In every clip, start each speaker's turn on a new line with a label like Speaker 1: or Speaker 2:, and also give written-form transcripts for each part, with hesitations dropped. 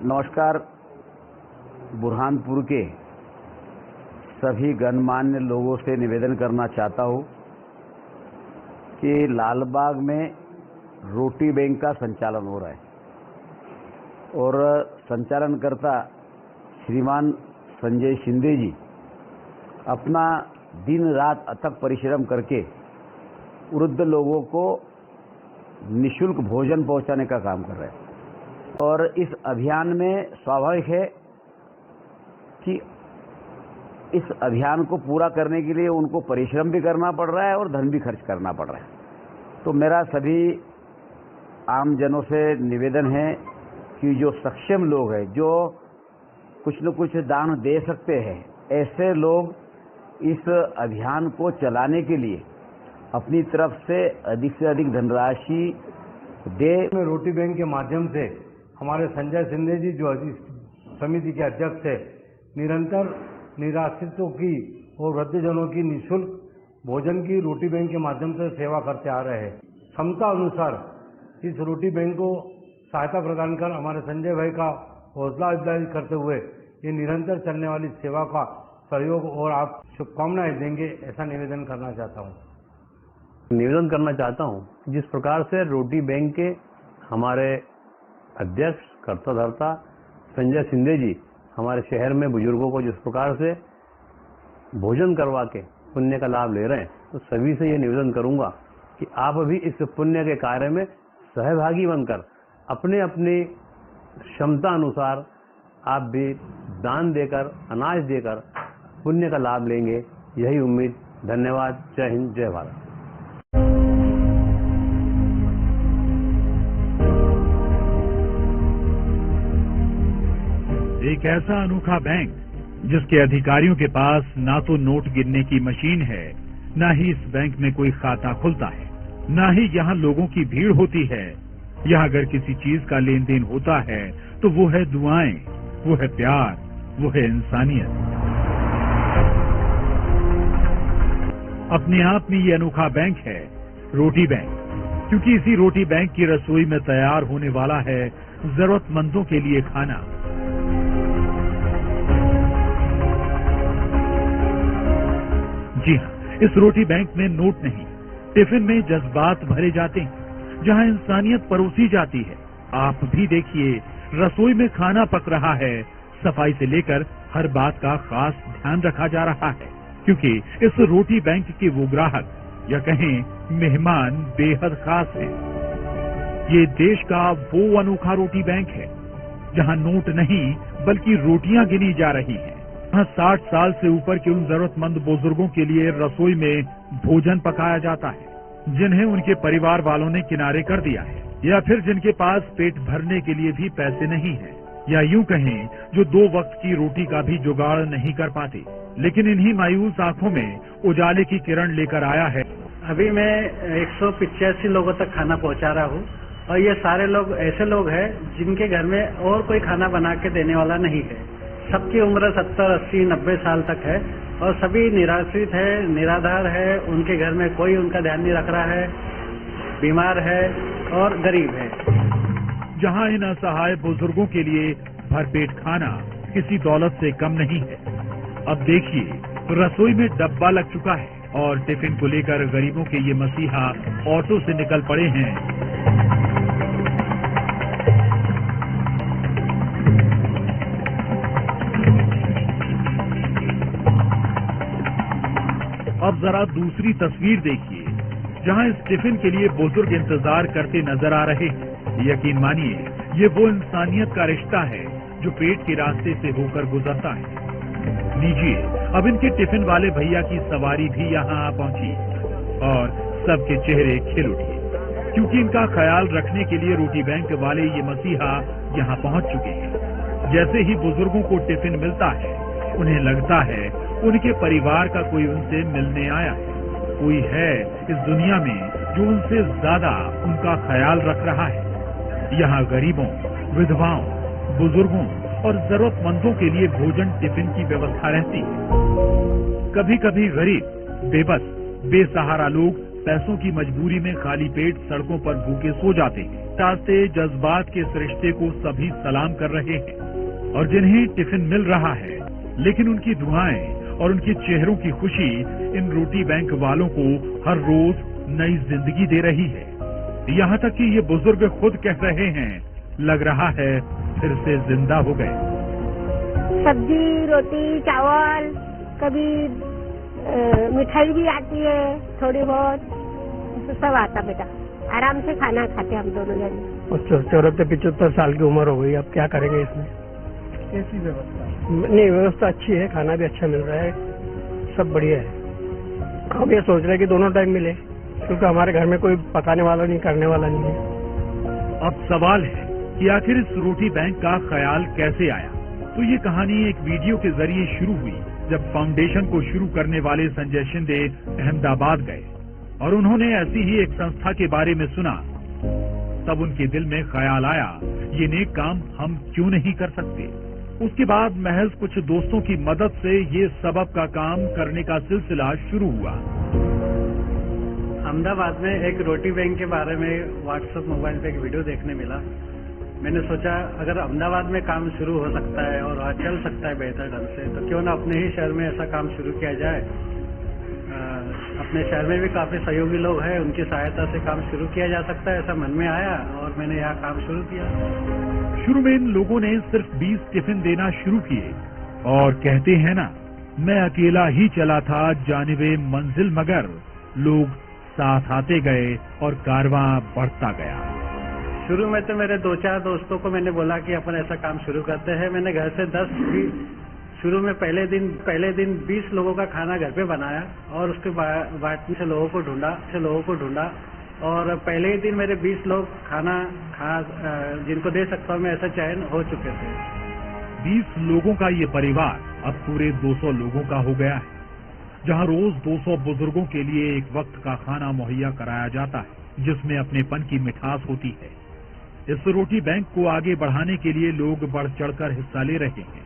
Speaker 1: नमस्कार। बुरहानपुर के सभी गणमान्य लोगों से निवेदन करना चाहता हूं कि लालबाग में रोटी बैंक का संचालन हो रहा है और संचालनकर्ता श्रीमान संजय शिंदे जी अपना दिन रात अथक परिश्रम करके वृद्ध लोगों को निःशुल्क भोजन पहुंचाने का काम कर रहे हैं। और इस अभियान में स्वाभाविक है कि इस अभियान को पूरा करने के लिए उनको परिश्रम भी करना पड़ रहा है और धन भी खर्च करना पड़ रहा है। तो मेरा सभी आमजनों से निवेदन है कि जो सक्षम लोग हैं, जो कुछ न कुछ दान दे सकते हैं, ऐसे लोग इस अभियान को चलाने के लिए अपनी तरफ से अधिक धनराशि दे।
Speaker 2: रोटी बैंक के माध्यम से हमारे संजय शिंदे जी जो समिति के अध्यक्ष है, निरंतर निराश्रितों की और वृद्धजनों की निःशुल्क भोजन की रोटी बैंक के माध्यम से सेवा करते आ रहे हैं। क्षमता अनुसार इस रोटी बैंक को सहायता प्रदान कर हमारे संजय भाई का हौसला अफजाई करते हुए ये निरंतर चलने वाली सेवा का सहयोग और आप शुभकामनाएं देंगे, ऐसा निवेदन करना चाहता हूं।
Speaker 3: जिस प्रकार से रोटी बैंक के हमारे अध्यक्ष कर्ता धर्ता संजय शिंदे जी हमारे शहर में बुजुर्गों को जिस प्रकार से भोजन करवा के पुण्य का लाभ ले रहे हैं, तो सभी से ये निवेदन करूंगा कि आप भी इस पुण्य के कार्य में सहभागी बनकर अपने अपनी क्षमता अनुसार आप भी दान देकर, अनाज देकर पुण्य का लाभ लेंगे, यही उम्मीद। धन्यवाद। जय हिंद, जय भारत।
Speaker 4: एक ऐसा अनोखा बैंक जिसके अधिकारियों के पास ना तो नोट गिनने की मशीन है, ना ही इस बैंक में कोई खाता खुलता है, ना ही यहाँ लोगों की भीड़ होती है। यहाँ अगर किसी चीज का लेन देन होता है तो वो है दुआएं, वो है प्यार, वो है इंसानियत। अपने आप में ये अनोखा बैंक है रोटी बैंक, क्योंकि इसी रोटी बैंक की रसोई में तैयार होने वाला है जरूरतमंदों के लिए खाना। जी हाँ, इस रोटी बैंक में नोट नहीं, टिफिन में जज्बात भरे जाते हैं, जहाँ इंसानियत परोसी जाती है। आप भी देखिए, रसोई में खाना पक रहा है, सफाई से लेकर हर बात का खास ध्यान रखा जा रहा है, क्योंकि इस रोटी बैंक के वो ग्राहक या कहें मेहमान बेहद खास हैं। ये देश का वो अनोखा रोटी बैंक है जहाँ नोट नहीं बल्कि रोटियां गिनी जा रही हैं। यहाँ 60 साल से ऊपर के उन जरूरतमंद बुजुर्गों के लिए रसोई में भोजन पकाया जाता है, जिन्हें उनके परिवार वालों ने किनारे कर दिया है, या फिर जिनके पास पेट भरने के लिए भी पैसे नहीं है, या यूं कहें जो 2 वक्त की रोटी का भी जुगाड़ नहीं कर पाते। लेकिन इन्हीं मायूस आंखों में उजाले की किरण लेकर आया है।
Speaker 5: अभी मैं 185 लोगों तक खाना पहुंचा रहा हूं, और ये सारे लोग ऐसे लोग हैं जिनके घर में और कोई खाना बना के देने वाला नहीं है। सबकी उम्र 70, 80, 90 साल तक है और सभी निराश्रित है, निराधार है, उनके घर में कोई उनका ध्यान नहीं रख रहा है, बीमार है और गरीब है।
Speaker 4: जहां इन असहाय बुजुर्गों के लिए भरपेट खाना किसी दौलत से कम नहीं है। अब देखिए, रसोई में डब्बा लग चुका है और टिफिन को लेकर गरीबों के ये मसीहा ऑटो से निकल पड़े हैं। अब जरा दूसरी तस्वीर देखिए, जहां इस टिफिन के लिए बुजुर्ग इंतजार करते नजर आ रहे हैं। यकीन मानिए, ये वो इंसानियत का रिश्ता है जो पेट के रास्ते से होकर गुजरता है। लीजिए, अब इनके टिफिन वाले भैया की सवारी भी यहाँ आ पहुंची और सबके चेहरे खिल उठे, क्योंकि इनका ख्याल रखने के लिए रोटी बैंक वाले ये मसीहा यहाँ पहुंच चुके हैं। जैसे ही बुजुर्गों को टिफिन मिलता है, उन्हें लगता है उनके परिवार का कोई उनसे मिलने आया है, कोई है इस दुनिया में जो उनसे ज्यादा उनका ख्याल रख रहा है। यहाँ गरीबों, विधवाओं, बुजुर्गों और जरूरतमंदों के लिए भोजन टिफिन की व्यवस्था रहती है। कभी कभी गरीब, बेबस, बेसहारा लोग पैसों की मजबूरी में खाली पेट सड़कों पर भूखे सो जाते हैं। ताते जज्बात के इस रिश्ते को सभी सलाम कर रहे हैं और जिन्हें टिफिन मिल रहा है, लेकिन उनकी दुआएं और उनके चेहरों की खुशी इन रोटी बैंक वालों को हर रोज नई जिंदगी दे रही है। यहाँ तक कि ये बुजुर्ग खुद कह रहे हैं, लग रहा है फिर से जिंदा हो गए।
Speaker 6: सब्जी, रोटी, चावल, कभी मिठाई भी आती है, थोड़ी बहुत सब आता बेटा। आराम से खाना खाते हम दोनों जन।
Speaker 7: 74-75 साल की उम्र हो गई, अब क्या करेंगे इसमें?
Speaker 5: कैसी व्यवस्था?
Speaker 7: नहीं, व्यवस्था अच्छी है, खाना भी अच्छा मिल रहा है, सब बढ़िया है। हम ये सोच रहे हैं कि दोनों टाइम मिले, क्योंकि हमारे घर में कोई पकाने वाला नहीं, करने वाला नहीं है।
Speaker 4: अब सवाल है कि आखिर इस रोटी बैंक का ख्याल कैसे आया। तो ये कहानी एक वीडियो के जरिए शुरू हुई जब फाउंडेशन को शुरू करने वाले संजय शिंदे अहमदाबाद गए और उन्होंने ऐसी ही एक संस्था के बारे में सुना। तब उनके दिल में ख्याल आया, ये नेक काम हम क्यों नहीं कर सकते। उसके बाद महज कुछ दोस्तों की मदद से ये सबब का काम करने का सिलसिला शुरू हुआ।
Speaker 5: अहमदाबाद में एक रोटी बैंक के बारे में व्हाट्सएप मोबाइल पे एक वीडियो देखने मिला। मैंने सोचा अगर अहमदाबाद में काम शुरू हो सकता है और वहाँ चल सकता है बेहतर ढंग से, तो क्यों ना अपने ही शहर में ऐसा काम शुरू किया जाए। अपने शहर में भी काफी सहयोगी लोग हैं, उनकी सहायता से काम शुरू किया जा सकता है, ऐसा मन में आया और मैंने यहाँ काम शुरू किया।
Speaker 4: शुरू में इन लोगों ने सिर्फ 20 टिफिन देना शुरू किए और कहते हैं ना, मैं अकेला ही चला था जानिबे मंजिल, मगर लोग साथ आते गए और कारवां बढ़ता गया।
Speaker 5: शुरू में तो मेरे 2-4 दोस्तों को मैंने बोला कि अपन ऐसा काम शुरू करते हैं। मैंने घर से 10 भी शुरू में पहले दिन 20 लोगों का खाना घर पे बनाया और उसके बाद से लोगों को ढूंढा और पहले ही दिन मेरे 20 लोग खाना जिनको दे सकता हूँ मैं, ऐसा चयन हो चुके थे।
Speaker 4: 20 लोगों का ये परिवार अब पूरे 200 लोगों का हो गया है, जहाँ रोज 200 बुजुर्गों के लिए एक वक्त का खाना मुहैया कराया जाता है, जिसमें अपनेपन की मिठास होती है। इस रोटी बैंक को आगे बढ़ाने के लिए लोग बढ़ चढ़कर हिस्सा ले रहे हैं।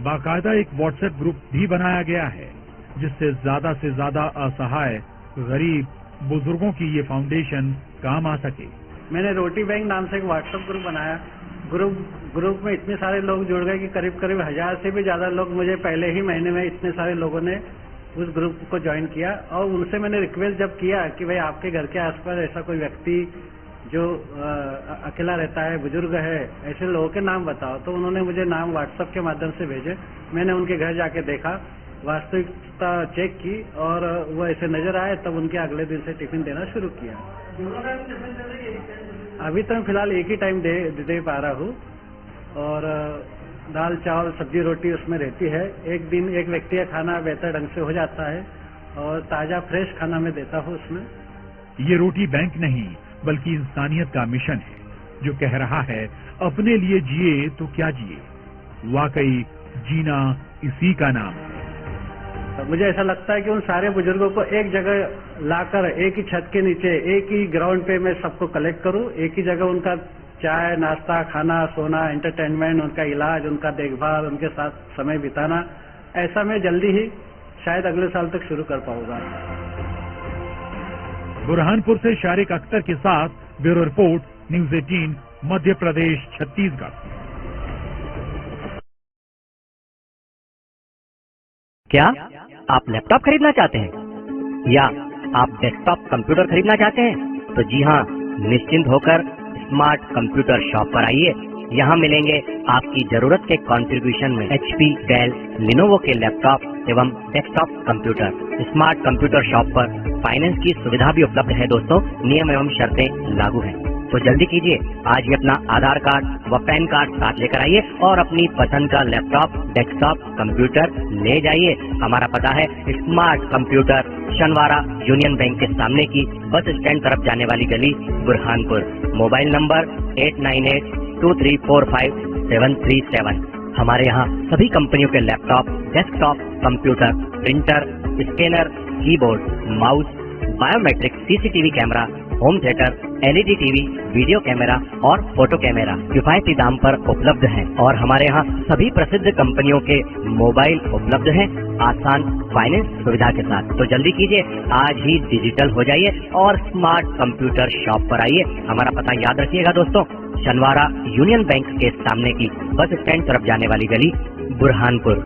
Speaker 4: बाकायदा एक व्हाट्सएप ग्रुप भी बनाया गया है, जिससे ज्यादा से ज्यादा असहाय, गरीब बुजुर्गों की ये फाउंडेशन काम आ सके।
Speaker 5: मैंने रोटी बैंक नाम से एक व्हाट्सएप ग्रुप बनाया। ग्रुप में इतने सारे लोग जुड़ गए कि करीब 1000 से भी ज्यादा लोग मुझे पहले ही महीने में इतने सारे लोगों ने उस ग्रुप को ज्वाइन किया। और उनसे मैंने रिक्वेस्ट जब किया कि भाई आपके घर के आसपास ऐसा कोई व्यक्ति जो अकेला रहता है, बुजुर्ग है, ऐसे लोगों के नाम बताओ, तो उन्होंने मुझे नाम व्हाट्सएप के माध्यम से भेजे। मैंने उनके घर जाके देखा, वास्तविकता चेक की और वो ऐसे नजर आए, तब उनके अगले दिन से टिफिन देना शुरू किया। अभी तो मैं फिलहाल एक ही टाइम दे पा रहा हूँ और दाल, चावल, सब्जी, रोटी उसमें रहती है। एक दिन एक व्यक्ति का खाना बेहतर ढंग से हो जाता है और ताजा फ्रेश खाना मैं देता हूँ उसमें।
Speaker 4: ये रोटी बैंक नहीं बल्कि इंसानियत का मिशन है, जो कह रहा है अपने लिए जिए तो क्या जिए। वाकई जीना इसी का नाम है।
Speaker 5: मुझे ऐसा लगता है कि उन सारे बुजुर्गों को एक जगह लाकर एक ही छत के नीचे, एक ही ग्राउंड पे मैं सबको कलेक्ट करूं, एक ही जगह उनका चाय, नाश्ता, खाना, सोना, एंटरटेनमेंट, उनका इलाज, उनका देखभाल, उनके साथ समय बिताना, ऐसा मैं जल्दी ही शायद अगले साल तक शुरू कर पाऊंगा।
Speaker 4: बुरहानपुर से शारिक अख्तर के साथ bureau report, news 18, Madhya Pradesh, Chhattisgarh.
Speaker 8: क्या आप लैपटॉप खरीदना चाहते हैं या आप डेस्कटॉप कंप्यूटर खरीदना चाहते हैं? तो जी हाँ, निश्चिंत होकर स्मार्ट कंप्यूटर शॉप पर आइए। यहाँ मिलेंगे आपकी जरूरत के कंट्रीब्यूशन में HP, डेल, लिनोवो के लैपटॉप एवं desktop computer. Smart computer shop पर फाइनेंस की सुविधा भी उपलब्ध है दोस्तों। नियम एवं शर्तें लागू हैं, तो जल्दी कीजिए, आज ही अपना आधार कार्ड व पैन कार्ड साथ लेकर आइए और अपनी पसंद का लैपटॉप, डेस्कटॉप कंप्यूटर ले जाइए। हमारा पता है स्मार्ट कंप्यूटर, शनवारा यूनियन बैंक के सामने की बस स्टैंड तरफ जाने वाली गली, बुरहानपुर। Mobile number 8982345737। हमारे यहाँ सभी कंपनियों के laptop, desktop computer, printer, scanner, keyboard, mouse, biometric CCTV camera home theatre, LED TV, video camera और फोटो कैमरा किफायती दाम पर उपलब्ध हैं और हमारे यहाँ सभी प्रसिद्ध कंपनियों के मोबाइल उपलब्ध हैं आसान फाइनेंस सुविधा के साथ। तो जल्दी कीजिए, आज ही डिजिटल हो जाइए और स्मार्ट कंप्यूटर शॉप पर आइए। हमारा पता याद रखिएगा दोस्तों, शनवारा यूनियन बैंक के सामने की बस स्टैंड तरफ जाने वाली गली, बुरहानपुर।